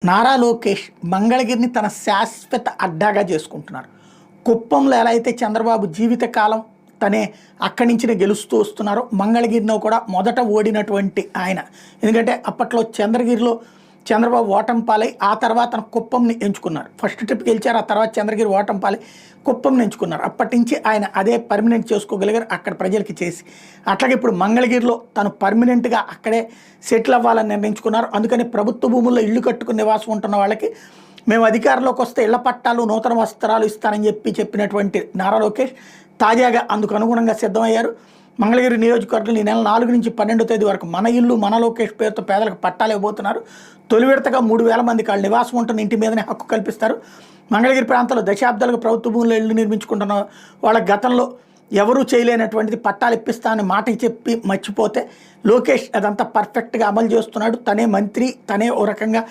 నారా లోకేష్ మంగళగిరిని తన శాశ్వత అడ్డాగా చేసుకుంటున్నారు. కుప్పంలో ఎలా అయితే చంద్రబాబు జీవితకాలం తనే అక్కడి నుంచినే గెలుస్తూ వస్తున్నారో, మంగళగిరిలో కూడా మొదట ఓడినటువంటి ఆయన. ఎందుకంటే అప్పట్లో చంద్రగిరిలో చంద్రబాబు ఓటమి పాలై ఆ తర్వాత కుప్పంని ఎంచుకున్నారు. ఫస్ట్ ట్రిప్ గెలిచారు, ఆ తర్వాత చంద్రగిరి ఓటమి పాలై కుప్పంని ఎంచుకున్నారు. అప్పటి నుంచి ఆయన అదే పర్మనెంట్ చేసుకోగలిగారు అక్కడ ప్రజలకి చేసి. అట్లాగే ఇప్పుడు మంగళగిరిలో తను పర్మనెంట్గా అక్కడే సెటిల్ అవ్వాలని నిర్ణయించుకున్నారు. అందుకని ప్రభుత్వ భూముల్లో ఇల్లు కట్టుకుని నివాసం ఉంటున్న వాళ్ళకి మేము అధికారంలోకి వస్తే ఇళ్ల పట్టాలు, నూతన వస్త్రాలు ఇస్తానని చెప్పినటువంటి నారా లోకేష్ తాజాగా అందుకు అనుగుణంగా సిద్ధమయ్యారు. మంగళగిరి నియోజకవర్గంలో ఈ నెల 4 నుంచి 12వ తేదీ వరకు మన ఇల్లు మన లోకేష్ పేరుతో పేదలకు పట్టాలు ఇవ్వబోతున్నారు. తొలి విడతగా 3000 మందికి వాళ్ళు నివాసం ఉంటున్న ఇంటి మీదనే హక్కు కల్పిస్తారు. మంగళగిరి ప్రాంతంలో దశాబ్దాలుగా ప్రభుత్వ భూముల్లో ఇల్లు నిర్మించుకుంటున్న వాళ్ళ గతంలో ఎవరూ చేయలేనటువంటిది పట్టాలు ఇప్పిస్తానని మాట చెప్పి మర్చిపోతే లోకేష్ అదంతా పర్ఫెక్ట్గా అమలు చేస్తున్నాడు. తనే మంత్రి, తనే ఓ రకంగా